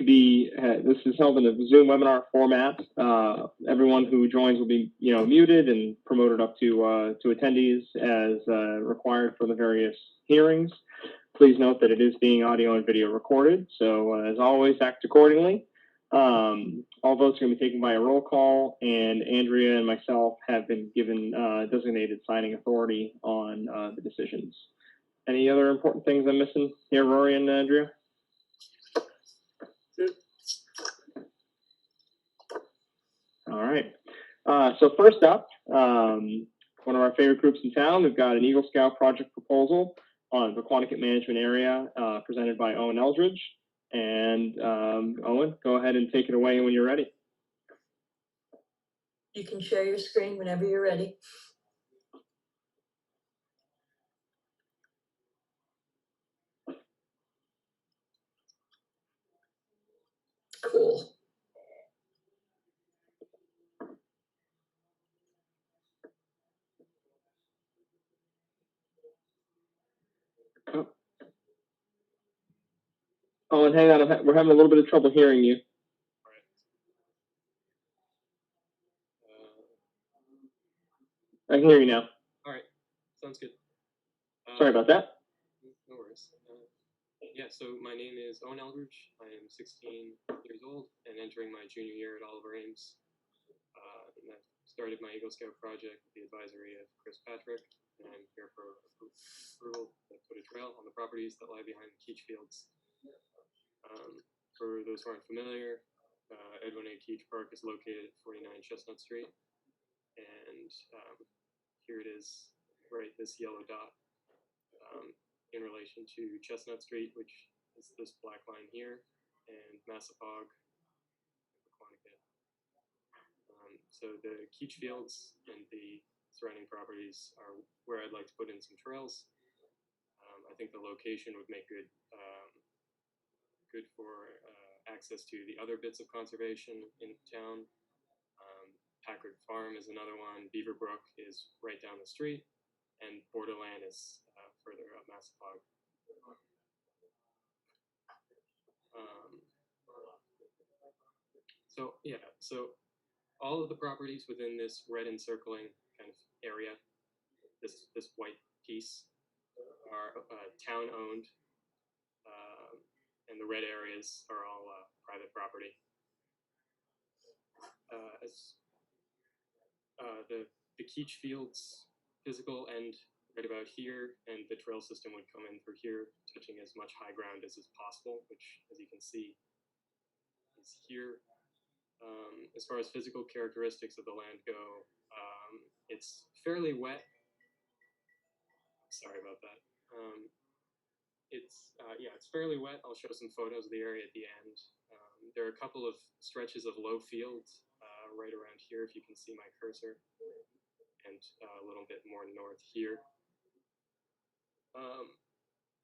this is held in a Zoom webinar format. Everyone who joins will be, muted and promoted up to attendees as required for the various hearings. Please note that it is being audio and video recorded. So as always, act accordingly. All votes are going to be taken by a roll call, and Andrea and myself have been given designated signing authority on the decisions. Any other important things I'm missing here, Rory and Andrea? All right. So first up, one of our favorite groups in town, we've got an Eagle Scout project proposal on the Quanticut Management Area presented by Owen Eldridge. And Owen, go ahead and take it away when you're ready. You can share your screen whenever you're ready. Cool. Oh, and hang on, we're having a little bit of trouble hearing you. I can hear you now. All right, sounds good. Sorry about that. No worries. Yeah, so my name is Owen Eldridge. I am 16 years old and entering my junior year at Oliver Ames. And I started my Eagle Scout project with the advisory of Chris Patrick, and I'm here for approval to put a trail on the properties that lie behind the Keach Fields. For those who aren't familiar, Edwin A. Keach Park is located at 49 Chestnut Street, and here it is, right, this yellow dot, in relation to Chestnut Street, which is this black line here, and Massapog, Quanticut. So the Keach Fields and the surrounding properties are where I'd like to put in some trails. I think the location would make good for access to the other bits of conservation in town. Packard Farm is another one. Beaver Brook is right down the street, and Borderland is further up Massapog. So all of the properties within this red encircling kind of area, this white piece, are town owned, and the red areas are all private property. The Keach Fields physical end right about here, and the trail system would come in through here, touching as much high ground as is possible, which, as you can see, is here. As far as physical characteristics of the land go, it's fairly wet. Sorry about that. It's fairly wet. I'll show some photos of the area at the end. There are a couple of stretches of low fields right around here, if you can see my cursor, and a little bit more north here.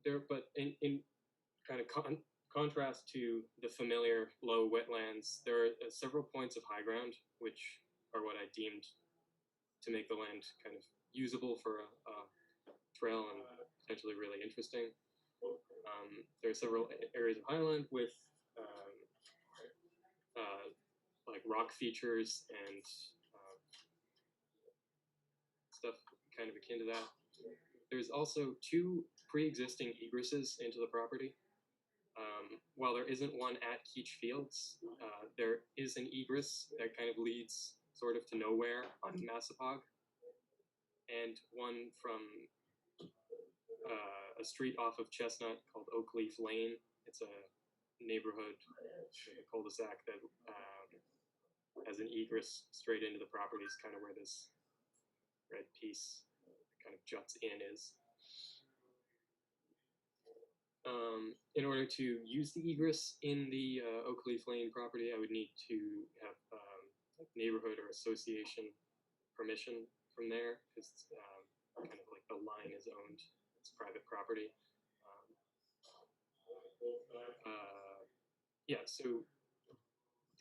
But in kind of contrast to the familiar low wetlands, there are several points of high ground, which are what I deemed to make the land kind of usable for a trail and potentially really interesting. There are several areas of highland with like rock features and stuff kind of akin to that. There's also two pre-existing egresses into the property. While there isn't one at Keach Fields, there is an egress that kind of leads sort of to nowhere on Massapog, and one from a street off of Chestnut called Oakleaf Lane. It's a neighborhood, a cul-de-sac that has an egress straight into the properties, kind of where this red piece kind of juts in is. In order to use the egress in the Oakleaf Lane property, I would need to have neighborhood or association permission from there, because kind of like the line is owned. It's private property. So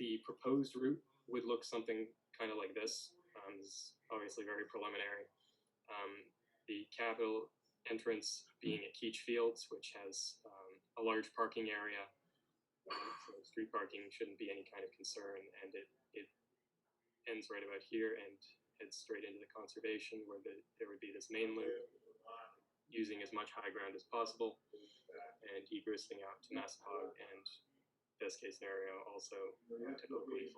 the proposed route would look something kind of like this. This is obviously very preliminary. The capital entrance being at Keach Fields, which has a large parking area So street parking shouldn't be any kind of concern, and it ends right about here and heads straight into the conservation, where there would be this main loop using as much high ground as possible and egressing out to Massapog and, best case scenario, also to Oakley.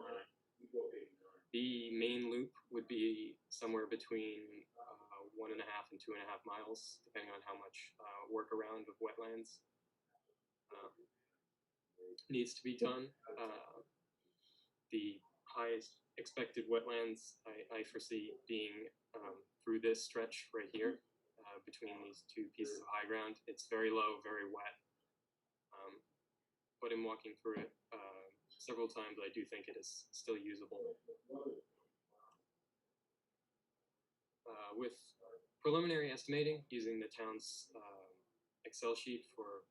The main loop would be somewhere between 1.5 and 2.5 miles, depending on how much workaround of wetlands needs to be done. The highest expected wetlands I foresee being through this stretch right here, between these two pieces of high ground. It's very low, very wet. But in walking through it several times, I do think it is still usable. With preliminary estimating using the town's Excel sheet for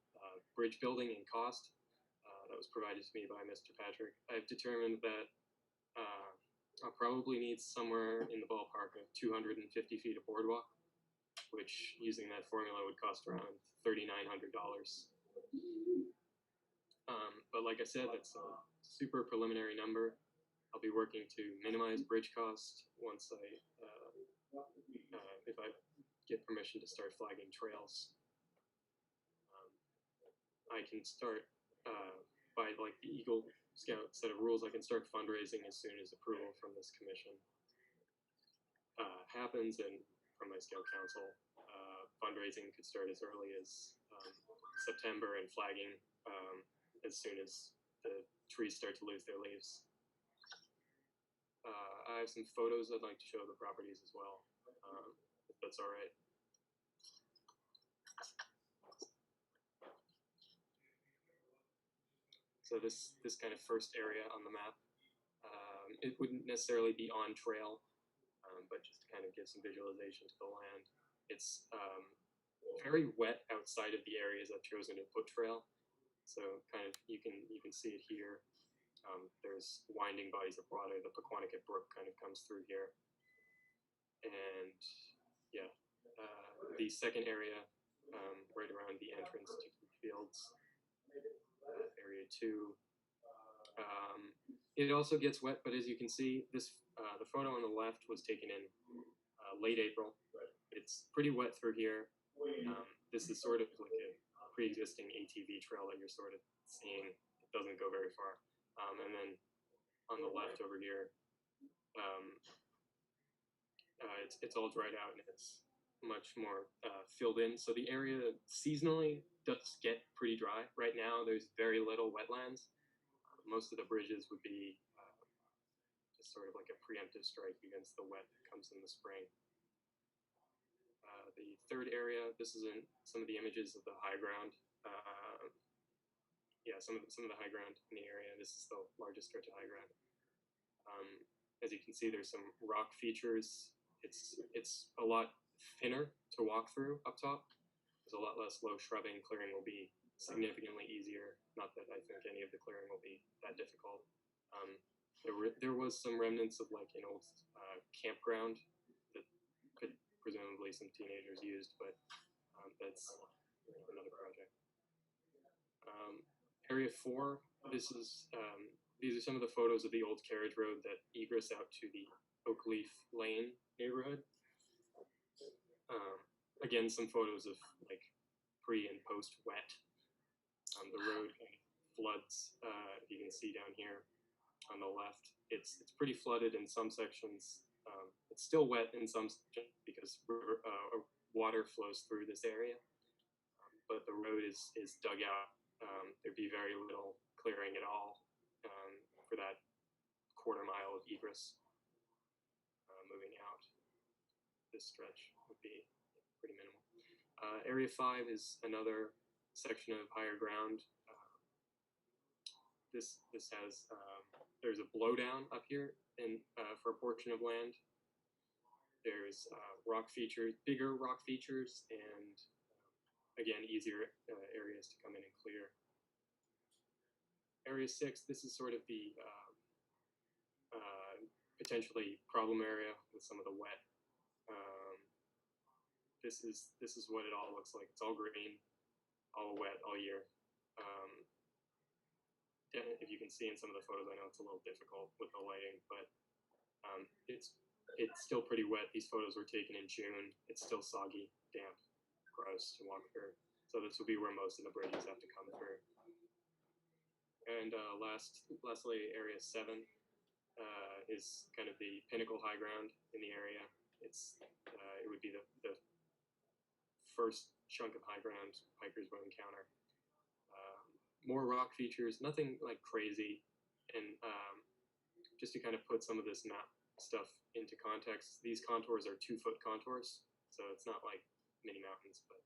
bridge building and cost that was provided to me by Mr. Patrick, I've determined that I'll probably need somewhere in the ballpark of 250 feet of boardwalk, which using that formula would cost around $3,900. But like I said, that's a super preliminary number. I'll be working to minimize bridge cost once if I get permission to start flagging trails. I can start by like the Eagle Scout set of rules. I can start fundraising as soon as approval from this commission happens, and from my Scout Council, fundraising could start as early as September, and flagging as soon as the trees start to lose their leaves. I have some photos I'd like to show of the properties as well, if that's all right. So this kind of first area on the map, it wouldn't necessarily be on trail, but just to kind of give some visualization to the land. It's very wet outside of the areas I've chosen to put trail. So kind of you can see it here. There's winding bodies of water. The Pequannock Brook kind of comes through here. And yeah, the second area, right around the entrance to Fields, area 2. It also gets wet, but as you can see, this the photo on the left was taken in late April. It's pretty wet through here. This is sort of like a pre-existing ATV trail that you're sort of seeing. It doesn't go very far. And then on the left over here, it's all dried out and it's much more filled in. So the area seasonally does get pretty dry. Right now, there's very little wetlands. Most of the bridges would be just sort of like a preemptive strike against the wet that comes in the spring. The third area, this is in some of the images of the high ground. Yeah, some of the high ground in the area. This is the largest stretch of high ground. As you can see, there's some rock features. It's a lot thinner to walk through up top. There's a lot less low shrubbing. Clearing will be significantly easier. Not that I think any of the clearing will be that difficult. There was some remnants of like an old campground that could presumably some teenagers used, but that's another project. Area 4, these are some of the photos of the old carriage road that egress out to the Oakleaf Lane neighborhood. Again, some photos of like pre and post wet. The road kind of floods, you can see down here on the left. It's pretty flooded in some sections. It's still wet in some sections because water flows through this area, but the road is dug out. There'd be very little clearing at all for that quarter mile of egress. Moving out, this stretch would be pretty minimal. Area 5 is another section of higher ground. This has there's a blowdown up here in for a portion of land. There's rock features, bigger rock features, and again, easier areas to come in and clear. Area 6, this is sort of the potentially problem area with some of the wet. This is what it all looks like. It's all green, all wet, all year. if you can see in some of the photos, I know it's a little difficult with the lighting, but it's still pretty wet. These photos were taken in June. It's still soggy, damp, gross to walk through. So this will be where most of the bridges have to come through. And lastly, Area 7 is kind of the pinnacle high ground in the area. It would be the first chunk of high ground hikers will encounter. More rock features, nothing like crazy. And just to kind of put some of this map stuff into context, these contours are 2-foot contours, so it's not like mini mountains, but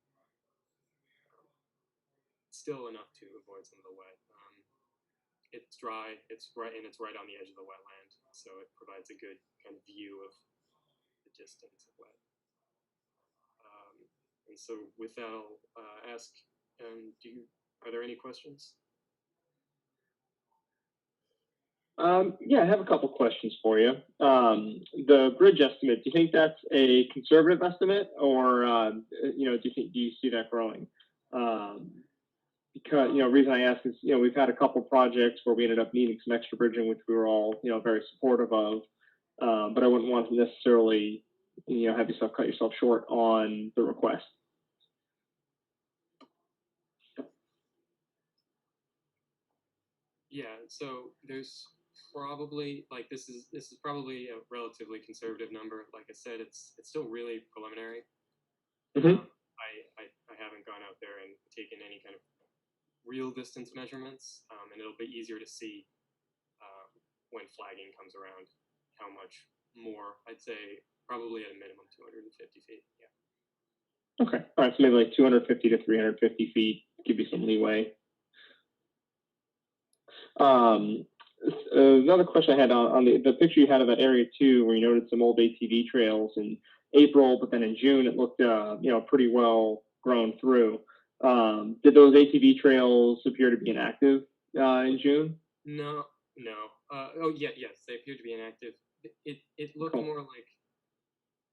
still enough to avoid some of the wet. It's dry, it's right on the edge of the wetland, so it provides a good kind of view of the distance of wet. And so with that, I'll ask, are there any questions? Yeah, I have a couple questions for you. The bridge estimate, do you think that's a conservative estimate, or do you see that growing? Because the reason I ask is we've had a couple projects where we ended up needing some extra bridging, which we were all very supportive of, but I wouldn't want to necessarily have yourself cut yourself short on the request. Yeah, so there's probably this is probably a relatively conservative number. Like I said, it's still really preliminary. Mm-hmm. I haven't gone out there and taken any kind of real distance measurements, and it'll be easier to see when flagging comes around how much more. I'd say probably at a minimum 250 feet. Yeah. Okay. All right. So maybe like 250 to 350 feet. Give you some leeway. Another question I had on the picture you had of that area 2, where you noted some old ATV trails in April, but then in June it looked pretty well grown through. Did those ATV trails appear to be inactive in June? No. Yes, they appear to be inactive. It looked Cool. more like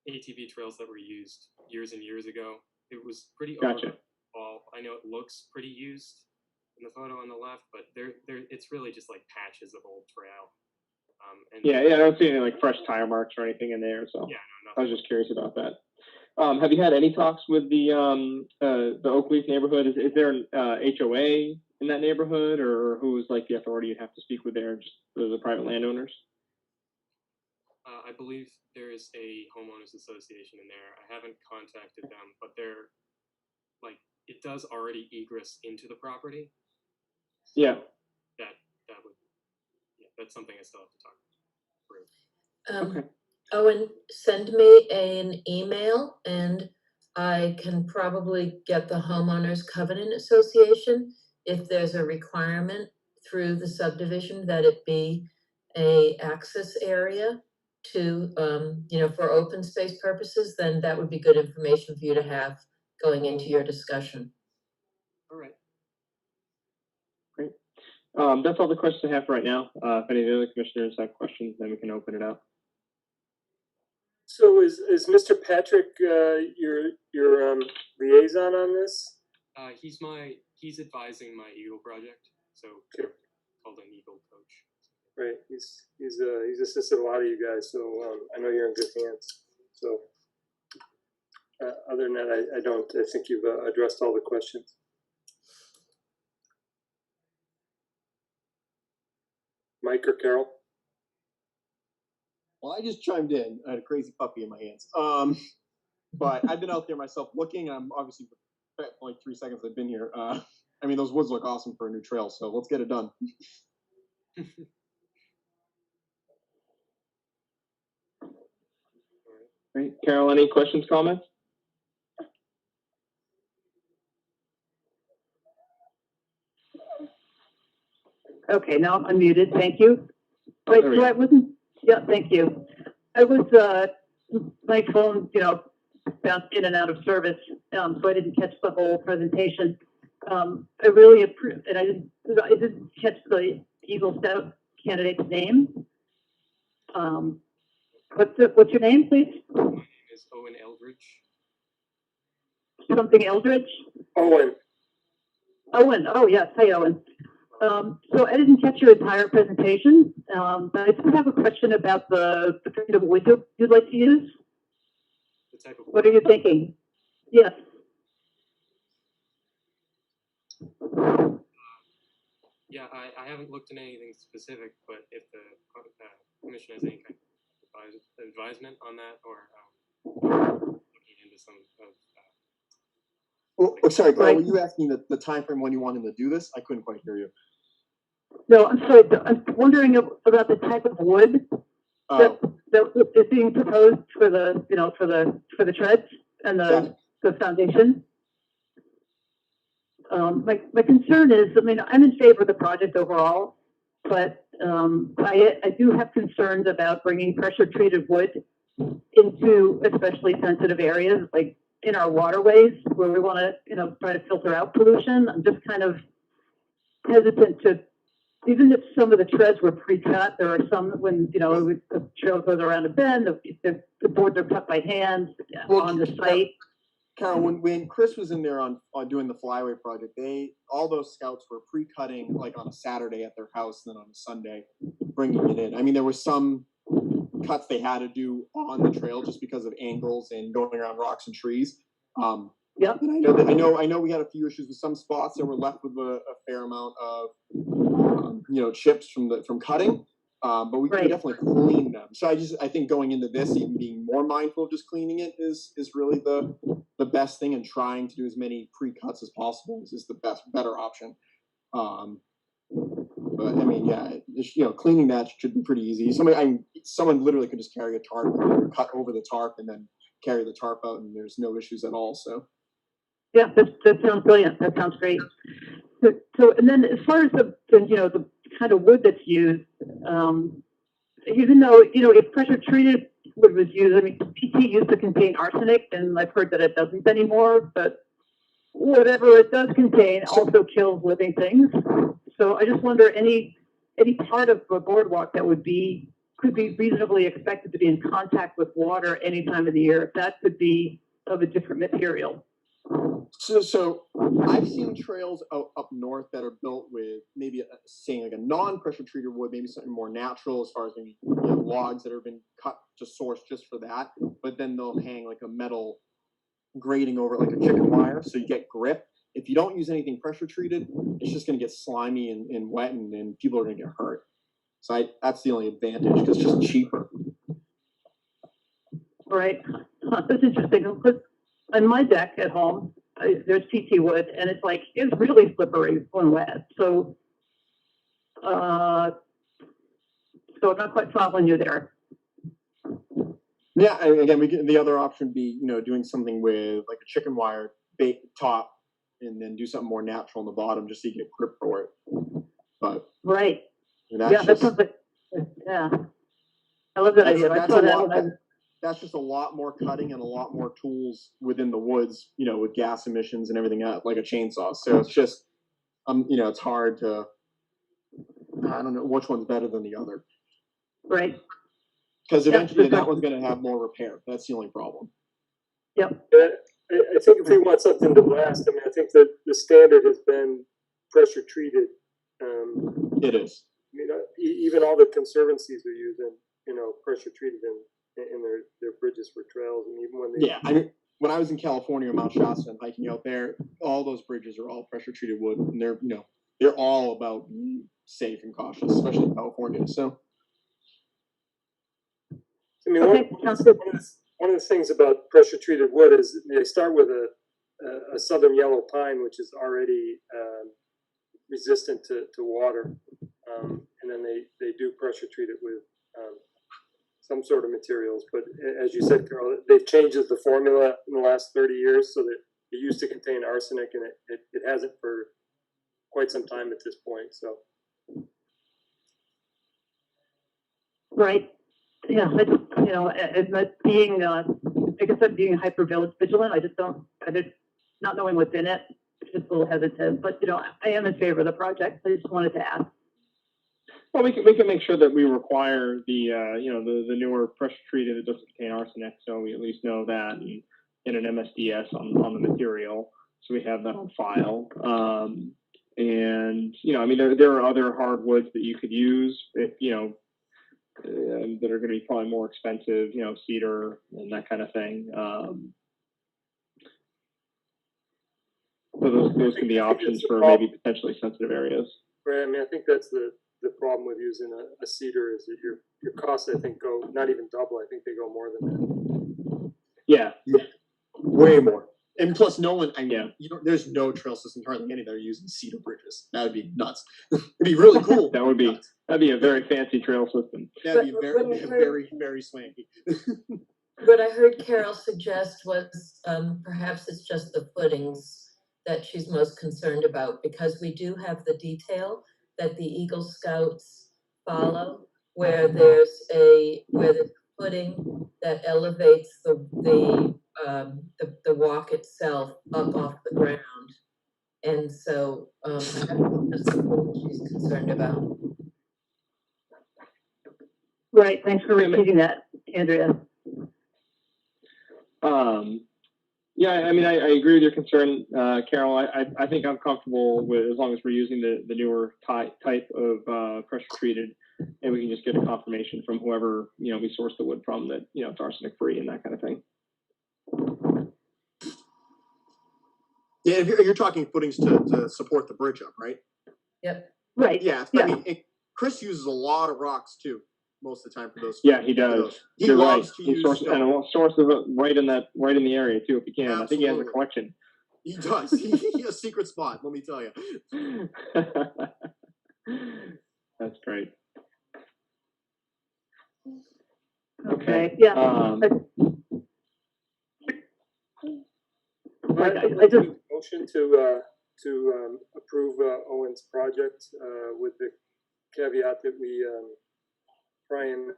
ATV trails that were used years and years ago. It was pretty Gotcha. overall. I know it looks pretty used in the photo on the left, but it's really just like patches of old trail. I don't see any like fresh tire marks or anything in there, so yeah, I was just curious about that. Have you had any talks with the Oakleaf neighborhood? Is there an HOA in that neighborhood, or who's like the authority you'd have to speak with there? Just the private landowners? I believe there is a homeowners association in there. I haven't contacted them, but they're like, it does already egress into the property. So yeah. That's something I still have to talk through. Okay. Owen, send me an email and I can probably get the Homeowners Covenant Association, if there's a requirement through the subdivision that it be a access area to, for open space purposes, then that would be good information for you to have going into your discussion. All right. Great. That's all the questions I have for right now. If any of the other commissioners have questions, then we can open it up. So is Mr. Patrick your liaison on this? He's advising my Eagle project, so Sure. Called an Eagle coach. Right, he's assisted a lot of you guys, so I know you're in good hands. So other than that, I think you've addressed all the questions. Mike or Carol? Well, I just chimed in. I had a crazy puppy in my hands. But I've been out there myself looking. I'm obviously like 3 seconds I've been here. I mean, those woods look awesome for a new trail, so let's get it done. Great. Carol, any questions, comments? Okay, now I'm unmuted. Thank you. Wait, so I wasn't. Yeah, thank you. I was. My phone, bounced in and out of service, so I didn't catch the whole presentation. I really approve, and I didn't catch the Eagle Scout candidate's name. What's your name, please? My name is Owen Eldridge. Something Eldridge? Owen. Owen. Oh yes. Hey, Owen. So I didn't catch your entire presentation, but I do have a question about the kind of window you'd like to use. The type of What are you thinking? Yes. Yeah, I haven't looked at anything specific, but if the commission has any kind of advisement on that, or looking into some of. Sorry, Carl, Right. were you asking the time frame when you want him to do this? I couldn't quite hear you. No, I'm sorry. I'm wondering about the type of wood that, Oh, that is being proposed for the, for the treads and Gotcha. the foundation. My concern is, I mean, I'm in favor of the project overall, but I do have concerns about bringing pressure treated wood into especially sensitive areas, like in our waterways where we want to, try to filter out pollution. I'm just kind of hesitant to, even if some of the treads were pre-cut, there are some when, the trail goes around a bend, the boards are cut by hand on the site. Carol, when Chris was in there on doing the Flyway project, all those scouts were pre-cutting like on a Saturday at their house, and then on a Sunday bringing it in. I mean, there were some cuts they had to do on the trail just because of angles and going around rocks and trees. Yep. And I know we had a few issues with some spots that were left with a fair amount of chips from cutting. But we could definitely clean them. So I think going into this, even being more mindful of just cleaning it is really the best thing, and trying to do as many pre-cuts as possible is the better option. But I mean, yeah, cleaning that should be pretty easy. Someone literally could just carry a tarp, cut over the tarp, and then carry the tarp out, and there's no issues at all. So. Yeah, that sounds brilliant. That sounds great. So, and then as far as the kind of wood that's used, even though, if pressure treated wood was used, I mean, PT used to contain arsenic, and I've heard that it doesn't anymore, but whatever it does contain also kills living things. So I just wonder, any part of the boardwalk that could be reasonably expected to be in contact with water any time of the year, if that could be of a different material. So I've seen trails up north that are built with maybe saying like a non-pressure treated wood, maybe something more natural as far as maybe logs that have been cut to source just for that. But then they'll hang like a metal grating over it, like a chicken wire, so you get grip. If you don't use anything pressure treated, it's just going to get slimy and wet, and people are going to get hurt. So that's the only advantage, because it's just cheaper. Right. That's interesting. On my deck at home, there's PT wood, and it's really slippery when wet. So, so I'm not quite following you there. Yeah, and again, the other option would be, doing something with like a chicken wire bait top, and then do something more natural on the bottom, just so you get grip for it. But right. That sounds like, yeah. I love that idea. I saw that that's just a lot more cutting and a lot more tools within the woods, with gas emissions and everything else, like a chainsaw. So it's just, it's hard to, I don't know which one's better than the other. Right. Because eventually that one's going to have more repair. That's the only problem. Yep. I think if we want something to last, I mean, I think that the standard has been pressure treated. It is. Even all the conservancies are using, pressure treated in their bridges for trails, and even when they. Yeah, I mean, when I was in California, Mount Shasta, and hiking out there, all those bridges are all pressure treated wood, and they're all about being safe and cautious, especially in California. So. I mean, one of the things about pressure treated wood is they start with a southern yellow pine, which is already resistant to water, and then they do pressure treat it with some sort of materials. But as you said, Carol, they've changed the formula in the last 30 years, so that it used to contain arsenic, and it hasn't for quite some time at this point. So. Right. Yeah, I just, being, I guess I'm being hyper vigilant. Not knowing what's in it, just a little hesitant, but, I am in favor of the project. I just wanted to ask. Well, we can make sure that we require the newer pressure treated that doesn't contain arsenic, so we at least know that in an MSDS on the material, so we have that on file. And, I mean, there are other hardwoods that you could use, if, that are going to be probably more expensive, cedar and that kind of thing. So those can be options for maybe potentially sensitive areas. Right. I mean, I think that's the problem with using a cedar is that your costs, I think, go not even double. I think they go more than that. Yeah. Way more. And plus, no one, Yeah. there's no trail system hardly any that are using cedar bridges. That would be nuts. It'd be really cool. That'd be a very fancy trail system. That'd be very, very swanky. What I heard Carol suggest was perhaps it's just the footings that she's most concerned about, because we do have the detail that the Eagle Scouts follow, where there's a footing that elevates the walk itself up off the ground. And so that's the footing she's concerned about. Right, thanks for repeating that, Andrea. Yeah, I mean, I agree with your concern, Carol. I think I'm comfortable with, as long as we're using the newer type of pressure treated, and we can just get a confirmation from whoever, we source the wood from, that, it's arsenic free and that kind of thing. Yeah, if you're talking footings to support the bridge up, right? Yep. Right. Yeah. I mean, Chris uses a lot of rocks too, most of the time for those. Yeah, he does. He You're loves right. to He use sources stone. and a source of it right in the area too, if he can. Absolutely. I think he has a collection. He does. He has a secret spot. Let me tell you. That's great. Okay. Yeah. I just motion to approve Owen's project with the caveat that we try and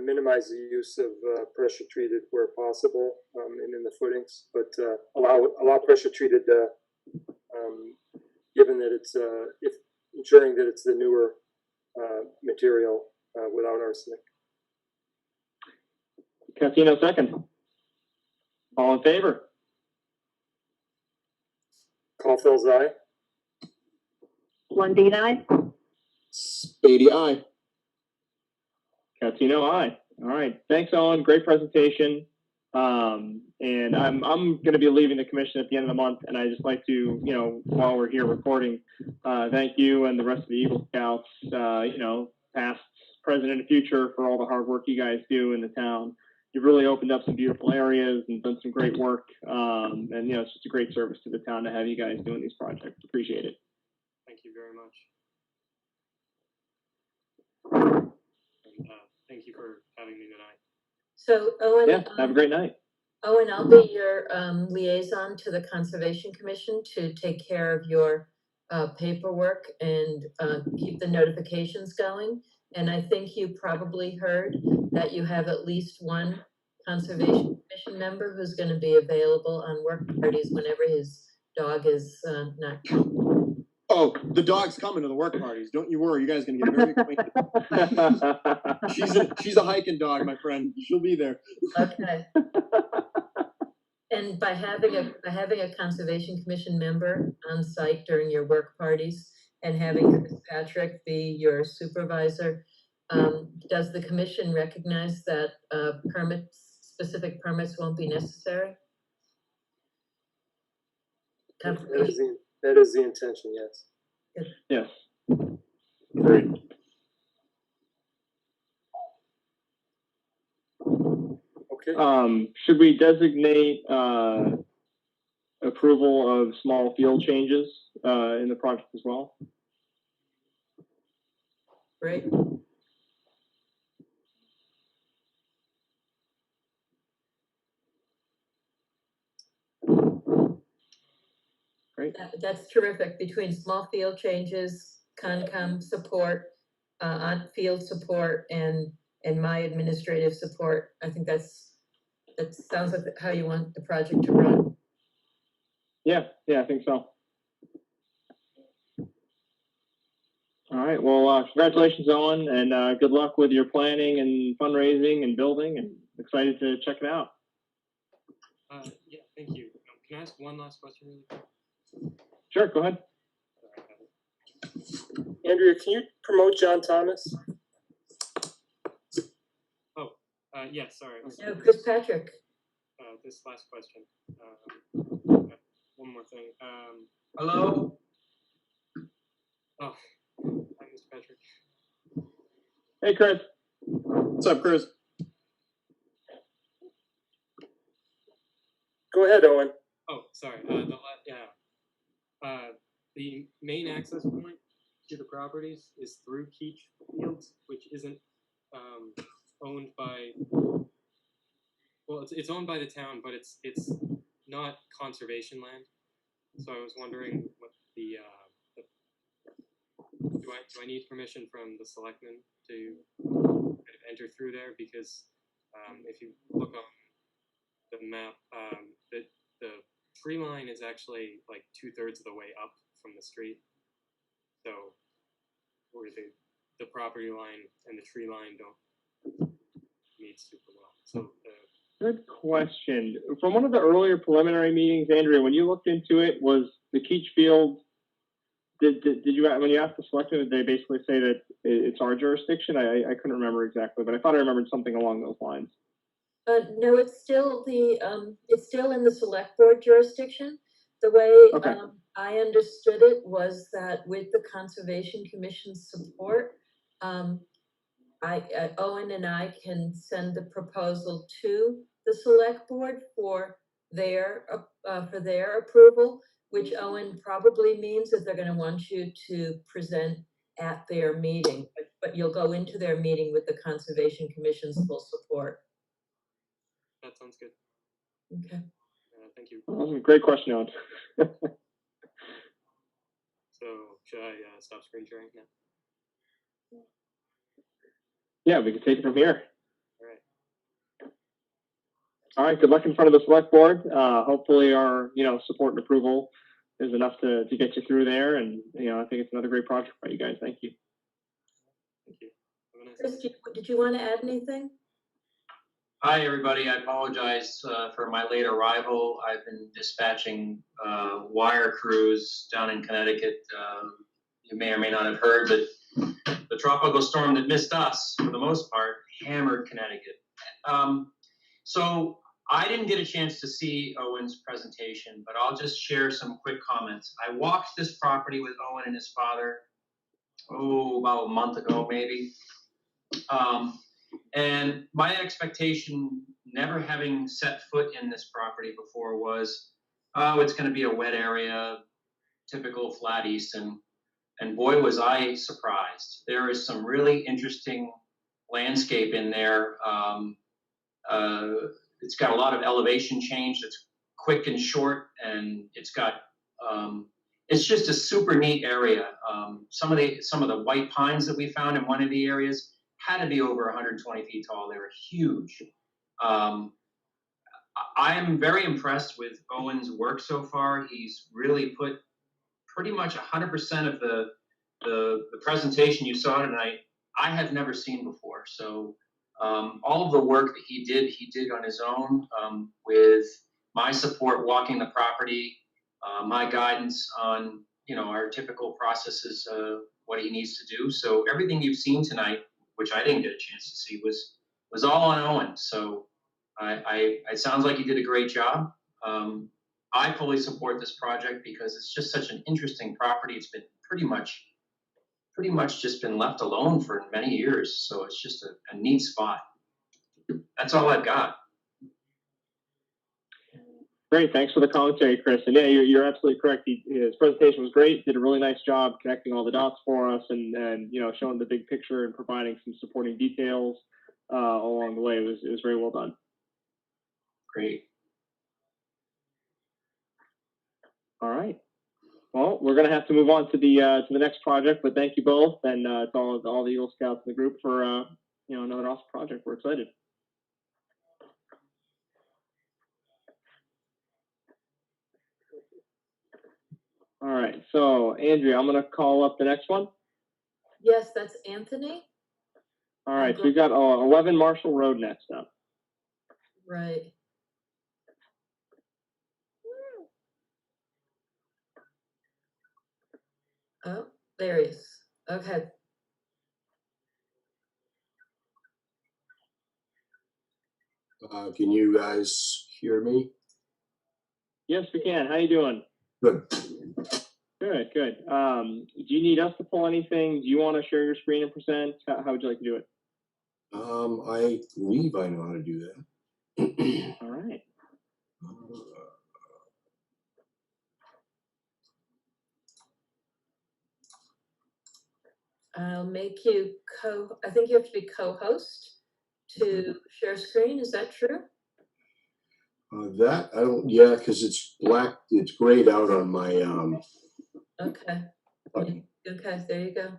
minimize the use of pressure treated where possible and in the footings, but allow pressure treated given that it's ensuring that it's the newer material without arsenic. Catino second. All in favor? Caulfield's aye. Lundin, aye. Spady, aye. Catino, aye. All right. Thanks, Owen. Great presentation. And I'm going to be leaving the commission at the end of the month, and I just like to, while we're here recording, thank you and the rest of the Eagle Scouts, past, present, and future, for all the hard work you guys do in the town. You've really opened up some beautiful areas and done some great work. And, it's just a great service to the town to have you guys doing these projects. Appreciate it. Thank you very much. And thank you for having me tonight. So Owen, Yeah, have a great night. Owen, I'll be your liaison to the Conservation Commission to take care of your paperwork and keep the notifications going. And I think you probably heard that you have at least one Conservation Commission member who's going to be available on work parties whenever his dog is not coming. Oh, the dog's coming to the work parties. Don't you worry. You guys are going to get very acquainted. She's a hiking dog, my friend. She'll be there. Okay. And by having a Conservation Commission member on site during your work parties and having Chris Patrick be your supervisor, does the commission recognize that specific permits won't be necessary? That is the intention, yes. Yes. Great. Okay. Should we designate approval of small field changes in the project as well? Great. Great. That's terrific. Between small field changes, Concom support, on field support, and my administrative support, I think that sounds like how you want the project to run. Yeah, I think so. All right. Well, congratulations, Owen, and good luck with your planning and fundraising and building. And excited to check it out. Yeah, thank you. Can I ask one last question really quick? Sure, go ahead. Andrea, can you promote John Thomas? Yeah, sorry. No, Chris Patrick. This last question. One more thing. Hello? Oh, hi, Mr. Patrick. Hey, Chris. What's up, Chris? Go ahead, Owen. Oh, sorry. The main access point to the properties is through Keach Fields, which isn't owned by. Well, it's owned by the town, but it's not conservation land. So I was wondering what do I need permission from the selectmen to kind of enter through there? Because if you look on the map, the tree line is actually like 2/3 of the way up from the street. So where the property line and the tree line don't meet super well. So Good question. From one of the earlier preliminary meetings, Andrea, when you looked into it, was the Keach Field, did you, when you asked the selectmen, did they basically say that it's our jurisdiction? I couldn't remember exactly, but I thought I remembered something along those lines. No, it's still it's still in the select board jurisdiction. The way Okay. I understood it was that with the Conservation Commission's support, Owen and I can send the proposal to the select board for their approval, which Owen probably means that they're going to want you to present at their meeting, but you'll go into their meeting with the Conservation Commission's full support. that sounds good. Okay. Thank you. Awesome. Great question, Owen. So should I stop screen sharing now? Yeah, we can take it from here. All right. All right. Good luck in front of the select board. Hopefully, our support and approval is enough to get you through there. And I think it's another great project by you guys. Thank you. Thank you. Have a nice Chris, day. did you want to add anything? Hi, everybody. I apologize for my late arrival. I've been dispatching wire crews down in Connecticut. You may or may not have heard, but the tropical storm that missed us, for the most part, hammered Connecticut. So I didn't get a chance to see Owen's presentation, but I'll just share some quick comments. I walked this property with Owen and his father, about a month ago, maybe. And my expectation, never having set foot in this property before, was, it's going to be a wet area, typical flat Easton. And boy, was I surprised. There is some really interesting landscape in there. It's got a lot of elevation change that's quick and short, and it's got, it's just a super neat area. Some of the white pines that we found in one of the areas had to be over 120 feet tall. They were huge. I am very impressed with Owen's work so far. He's really put pretty much 100% of the presentation you saw tonight, I have never seen before. So all of the work that he did on his own, with my support walking the property, my guidance on our typical processes, what he needs to do. So everything you've seen tonight, which I didn't get a chance to see, was all on Owen. So it sounds like you did a great job. I fully support this project because it's just such an interesting property. It's been pretty much just been left alone for many years. So it's just a neat spot. That's all I've got. Great. Thanks for the commentary, Chris. And yeah, you're absolutely correct. His presentation was great. Did a really nice job connecting all the dots for us and showing the big picture and providing some supporting details along the way. It was very well done. Great. All right. Well, we're going to have to move on to the next project, but thank you both and to all the Eagle Scouts in the group for another awesome project. We're excited. All right. So, Andrea, I'm going to call up the next one. Yes, that's Anthony. All right. So we've got 11 Marshall Road next up. Right. Oh, There he is. Okay. Can you guys hear me? Yes, we can. How you doing? Good. Good, good. Do you need us to pull anything? Do you want to share your screen and present? How would you like to do it? I believe I know how to do that. All right. I'll make you I think you have to be co-host to share screen. Is that true? That I don't. Yeah, because it's black. It's grayed out on my Okay. button. Okay, there you go.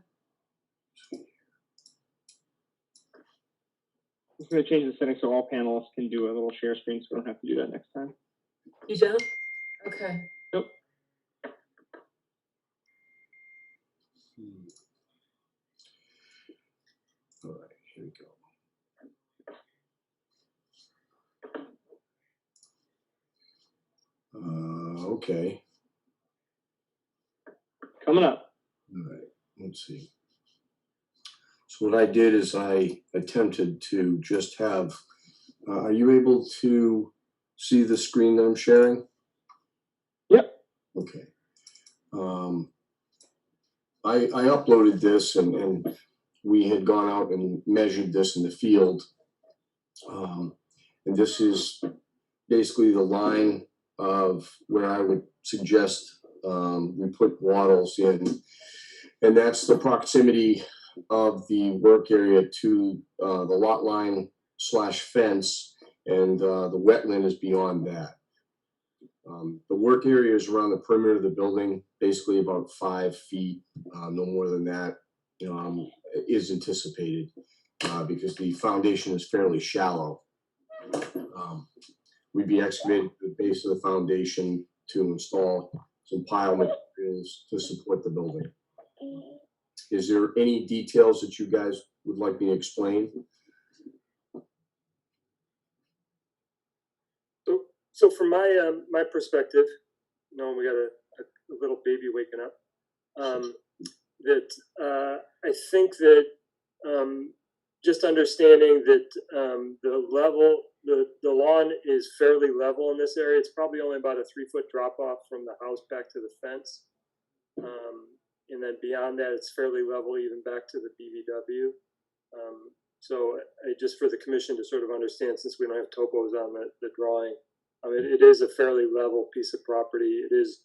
I'm just going to change the settings so all panelists can do a little share screen, so we don't have to do that next time. You don't? Okay. Nope. All right, here we go. Okay. Coming up. All right. Let's see. So what I did is I attempted to just have. Are you able to see the screen that I'm sharing? Yep. Okay. I uploaded this and we had gone out and measured this in the field. And this is basically the line of where I would suggest we put wattles in. And that's the proximity of the work area to the lot line / fence, and the wetland is beyond that. The work area is around the perimeter of the building, basically about 5 feet, no more than that, is anticipated because the foundation is fairly shallow. We'd be excavating the base of the foundation to install some pile materials to support the building. Is there any details that you guys would like me to explain? So from my perspective, we got a little baby waking up. I think that just understanding that the lawn is fairly level in this area. It's probably only about a 3-foot drop off from the house back to the fence, and then beyond that, it's fairly level even back to the BVW. So just for the commission to sort of understand, since we don't have topos on the drawing. It is a fairly level piece of property. It is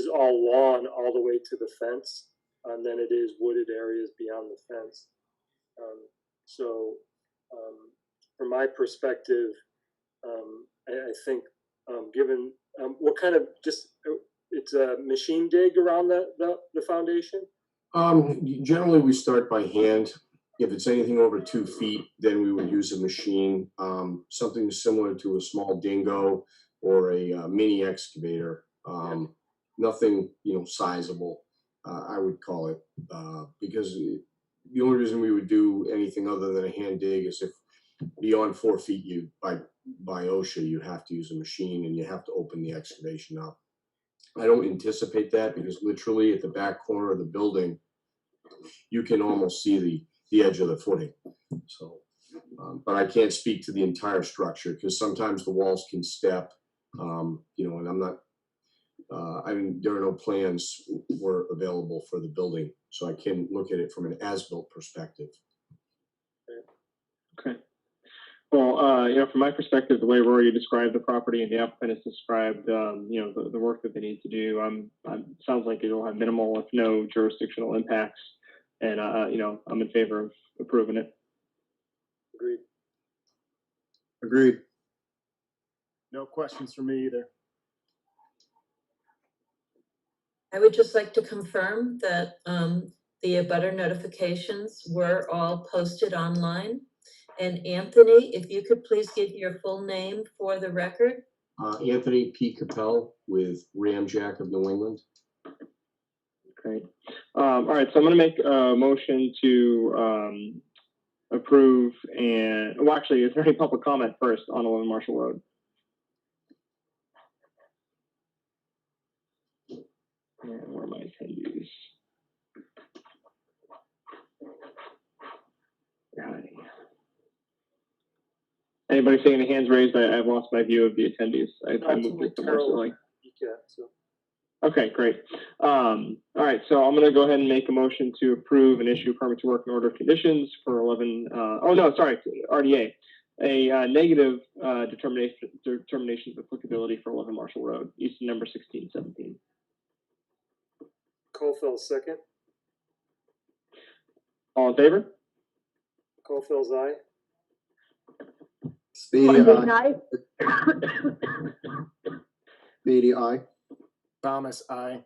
all lawn all the way to the fence, and then it is wooded areas beyond the fence. From my perspective, I think given what kind of it's a machine dig around the foundation. Generally, we start by hand. If it's anything over 2 feet, then we would use a machine, something similar to a small dingo or a mini excavator. Nothing, sizable, I would call it, because the only reason we would do anything other than a hand dig is if beyond 4 feet, by OSHA, you have to use a machine and you have to open the excavation up. I don't anticipate that because literally at the back corner of the building, you can almost see the edge of the footing. So, but I can't speak to the entire structure because sometimes the walls can step, and I'm not, there are no plans were available for the building, so I can look at it from an as-built perspective. Okay. Well, from my perspective, the way Rory described the property and the applicant has described, the work that they need to do, sounds like it will have minimal, if no, jurisdictional impacts. And, I'm in favor of approving it. Agreed. No questions from me either. I would just like to confirm that the abutter notifications were all posted online. And Anthony, if you could please give your full name for the record. Anthony P. Capel with Ramjack of New England. Great. All right, so I'm going to make a motion to approve and, well, actually, is there any public comment first on 11 Marshall Road? And where are my attendees? Anybody seeing any hands raised? I've lost my view of the attendees. I moved it to more Terrible. slowly. Yeah, so. Okay, great. All right, so I'm going to go ahead and make a motion to approve and issue a permit to work in order of conditions for 11. RDA, a negative determination of applicability for 11 Marshall Road, Easton number 1617. Colfell's second. All in favor? Colfell's aye. Beatty, Lundin, aye. aye. Beatty, aye. Thomas, aye.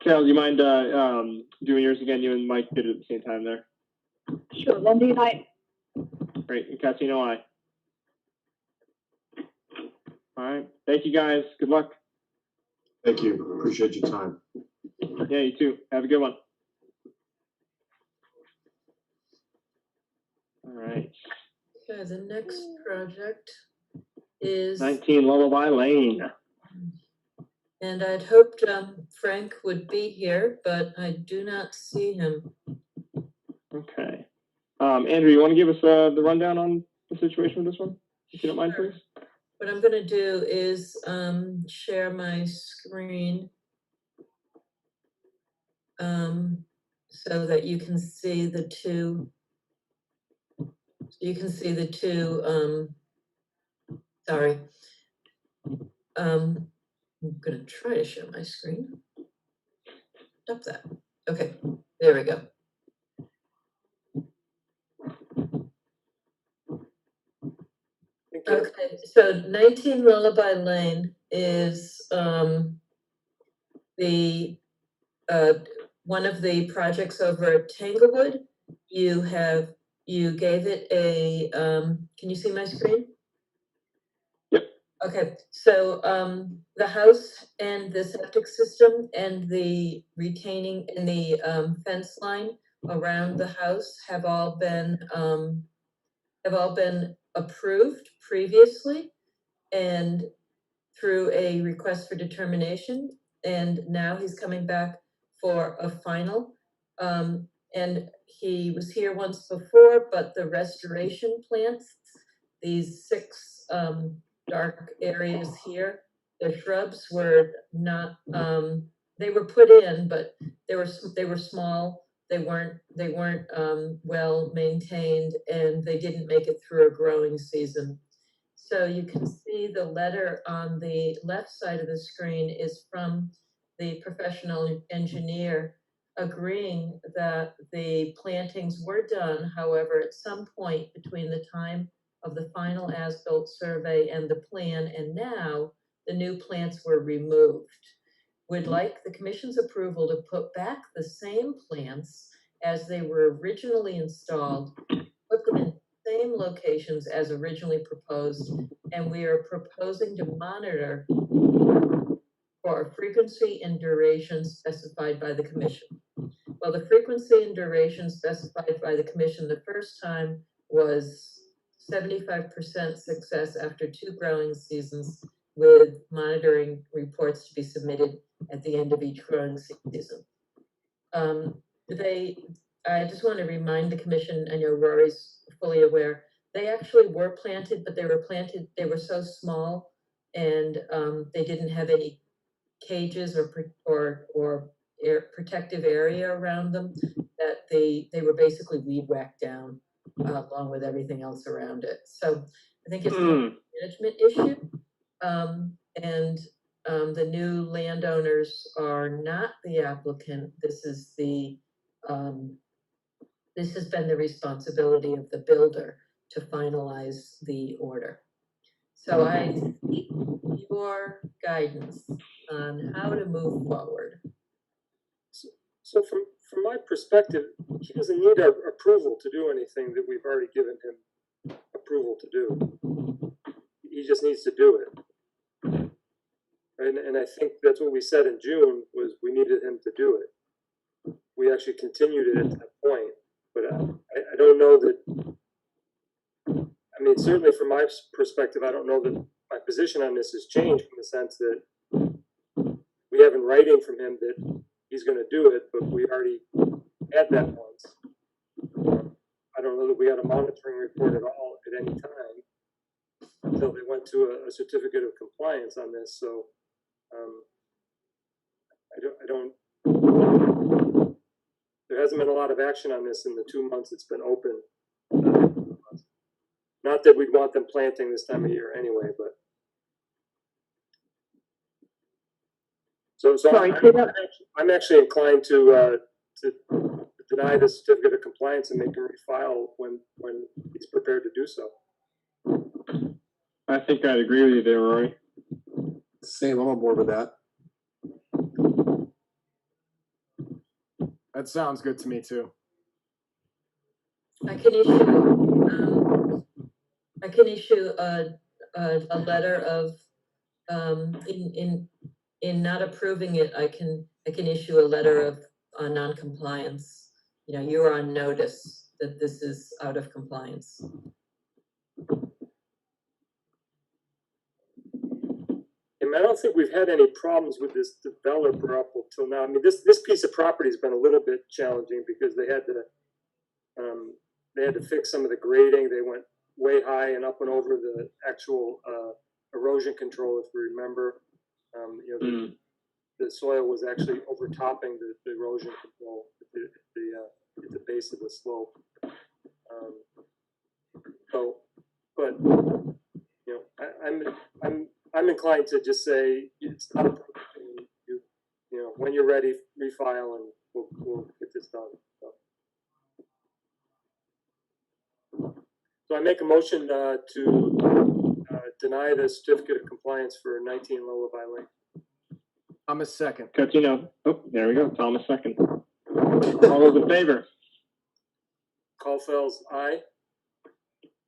Carol, do you mind doing yours again? You and Mike did it at the same time there. Sure, Lundin, aye. Great, and Casino, aye. All right, thank you guys. Good luck. Thank you. Appreciate your time. Yeah, you too. Have a good one. All right. Okay, the next project is, 19 Lullaby Lane. and I'd hoped Frank would be here, but I do not see him. Okay. Andrew, you want to give us the rundown on the situation with this one, if you don't mind, Sure. please? What I'm gonna do is share my screen so that you can see the two. Sorry. I'm gonna try to share my screen. Stop that. Okay, there we go. Okay, so 19 Lullaby Lane is the one of the projects over at Tanglewood. You gave it a can you see my screen? Yep. Okay, so the house and the septic system and the retaining and the fence line around the house have all been approved previously and through a request for determination, and now he's coming back for a final. And he was here once before, but the restoration plants, these 6 dark areas here, the shrubs were not, they were put in, but they were small. They weren't well maintained, and they didn't make it through a growing season. So you can see the letter on the left side of the screen is from the professional engineer agreeing that the plantings were done. However, at some point between the time of the final as-built survey and the plan and now, the new plants were removed. Would like the commission's approval to put back the same plants as they were originally installed, put them in same locations as originally proposed, and we are proposing to monitor for a frequency and duration specified by the commission. Well, the frequency and duration specified by the commission the first time was 75% success after 2 growing seasons, with monitoring reports to be submitted at the end of each growing season. I just want to remind the commission, I know Rory's fully aware, they actually were planted, but they were so small and they didn't have any cages or protective area around them, that they were basically weed whacked down along with everything else around it. So I think it's a management issue. And the new landowners are not the applicant. This has been the responsibility of the builder to finalize the order. So I seek your guidance on how to move forward. So from my perspective, he doesn't need our approval to do anything that we've already given him approval to do. He just needs to do it. And I think that's what we said in June, was we needed him to do it. We actually continued it at that point, but I don't know that, I mean, certainly from my perspective, I don't know that my position on this has changed, in the sense that we have in writing from him that he's going to do it, but we already had that once. I don't know that we had a monitoring report at all at any time until they went to a certificate of compliance on this. So I don't, there hasn't been a lot of action on this in the 2 months it's been open. Not that we'd want them planting this time of year anyway, but. So Sorry, I'm actually inclined to deny the certificate of compliance and make him refile when he's prepared to do so. I think I'd agree with you there, Rory. Same, I'm on board with that. That sounds good to me too. I can issue a letter of, in not approving it, I can issue a letter of non-compliance. You know, you're on notice that this is out of compliance. And I don't think we've had any problems with this developer up until now. I mean, this piece of property has been a little bit challenging because they had to fix some of the grading. They went way high and up and over the actual erosion control, if you remember. You know, the soil was actually overtopping the erosion control at the base of the slope. But you know, I'm inclined to just say it's not a problem. You know, when you're ready, refile and we'll get this done. So I make a motion to deny the certificate of compliance for 19 Lullaby Lane. I'm a second. Catino. Oh, there we go. Thomas second. All those in favor? Caulfield's aye.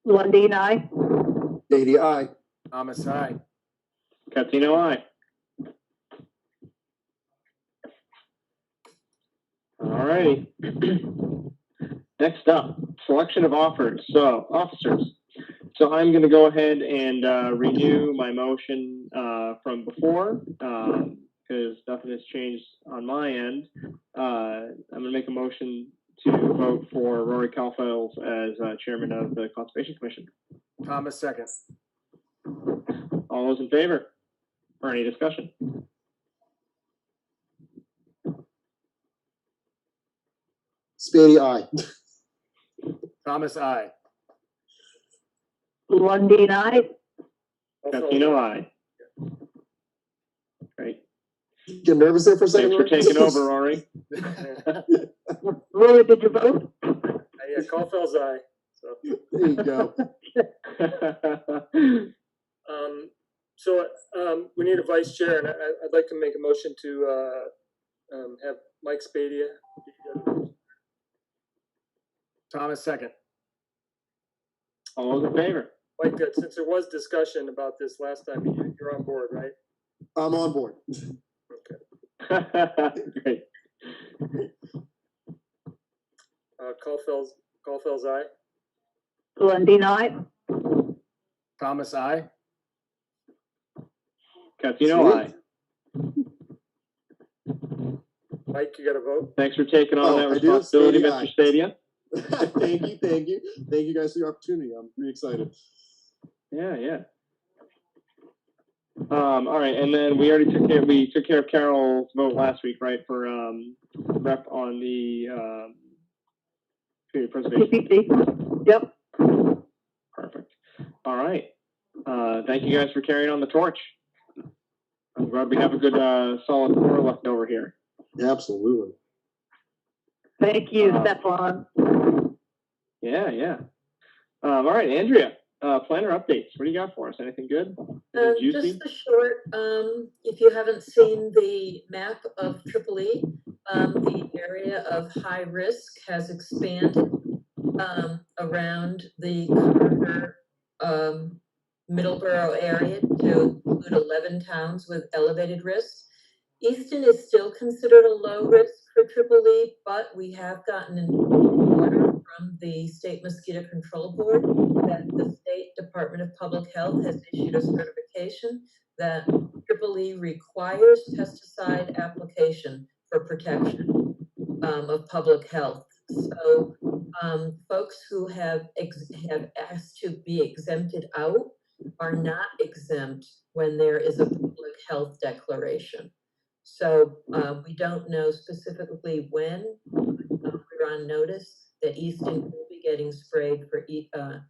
Lundin, aye. Beatty, aye. Thomas, aye. Catino, aye. All righty. Next up, selection of officers. So I'm going to go ahead and renew my motion from before because nothing has changed on my end. I'm going to make a motion to vote for Rory Caulfield as chairman of the Conservation Commission. Thomas, second. All those in favor? Or any discussion? Beatty, aye. Thomas, aye. Lundin, aye. Catino, aye. Great. Get nervous there for a second. Thanks for taking over, Rory. Rory, did you vote? Yeah, Caulfield's aye. So. There you go. We need a vice chair, and I'd like to make a motion to have Mike Spadia. Thomas, second. All those in favor? Mike, since there was discussion about this last time, you're on board, right? I'm on board. Okay. Great. Caulfield's aye. Lundin, aye. Thomas, aye. Catino, aye. Mike, you got a vote? Thanks for taking on that I do. responsibility, Stadia, Mr. aye. Stadia. Thank you guys for the opportunity. I'm pretty excited. Yeah. All right, and then we already took care of Carol's vote last week, right, for rep on the community preservation. PPC. Yep. Perfect. All right. Thank you guys for carrying on the torch. I'm glad we have a good solid core left over here. Absolutely. Thank you, Stefan. Yeah. All right, Andrea, planner updates. What do you got for us? Anything good? Juicy? Just a short, if you haven't seen the map of Tripoli, the area of high risk has expanded around the Carter, Middleborough area to include 11 towns with elevated risk. Easton is still considered a low risk for Tripoli, but we have gotten an order from the State Mosquito Control Board that the State Department of Public Health has issued a certification that Tripoli requires pesticide application for protection of public health. So Folks who have asked to be exempted out are not exempt when there is a public health declaration. So we don't know specifically when. We're on notice that Easton will be getting sprayed for equine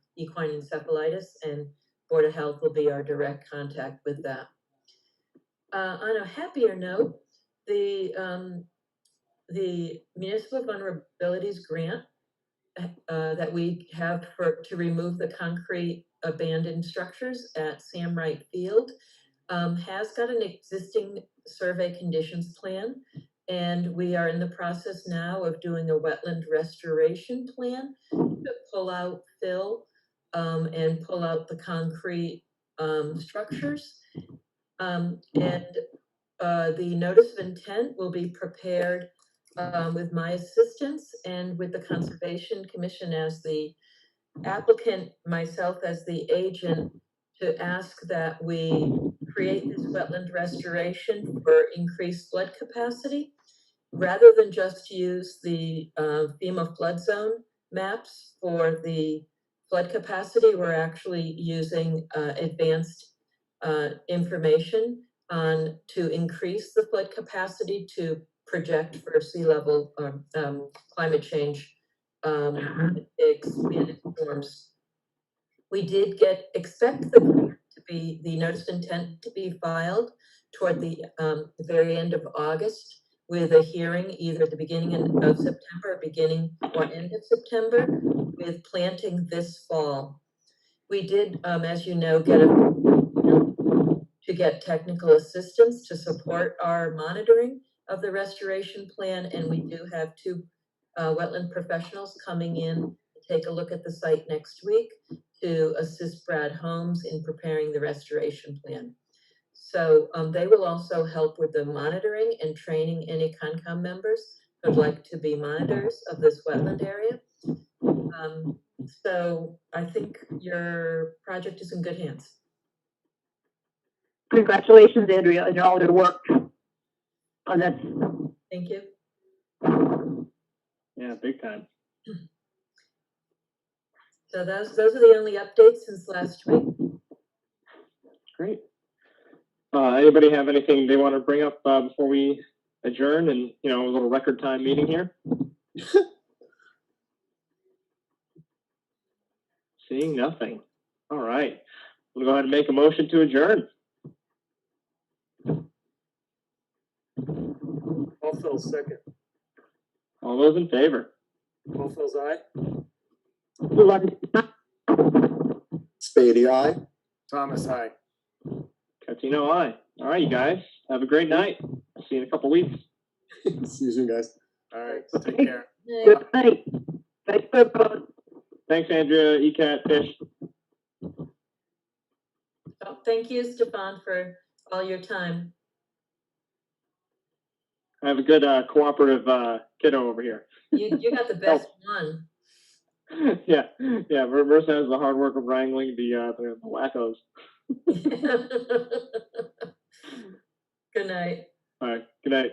encephalitis, and Board of Health will be our direct contact with that. On a happier note, the Municipal Vulnerabilities Grant that we have to remove the concrete abandoned structures at Sam Wright Field has got an existing survey conditions plan, and we are in the process now of doing a wetland restoration plan to pull out fill and pull out the concrete structures. And the notice of intent will be prepared with my assistance and with the Conservation Commission as the applicant, myself as the agent, to ask that we create this wetland restoration for increased flood capacity, rather than just use the FEMA flood zone maps for the flood capacity. We're actually using advanced information to increase the flood capacity to project for sea level climate change expanded storms. We did expect the notice of intent to be filed toward the very end of August, with a hearing either at the beginning of September, beginning or end of September, with planting this fall. We did, as you know, get technical assistance to support our monitoring of the restoration plan, and we do have two wetland professionals coming in to take a look at the site next week to assist Brad Holmes in preparing the restoration plan. So they will also help with the monitoring and training any Concom members who would like to be monitors of this wetland area. So I think your project is in good hands. Congratulations, Andrea, on all your work on that. Thank you. Yeah, big time. So those are the only updates since last week. Great. Anybody have anything they want to bring up before we adjourn and, a little record time meeting here? Seeing nothing. All right. We'll go ahead and make a motion to adjourn. Paulfell's second. All those in favor? Paulfell's aye. Spady, aye. Thomas, aye. Catino, aye. All right, you guys. Have a great night. I'll see you in a couple weeks. See you soon, guys. All right, take care. Good night. Thanks for both. Thanks, Andrea, ECAT, Fish. Oh, thank you, Stefan, for all your time. I have a good cooperative kiddo over here. You got the best one. yeah. Versa has the hard work of wrangling the wackos. Good night. All right. Good night.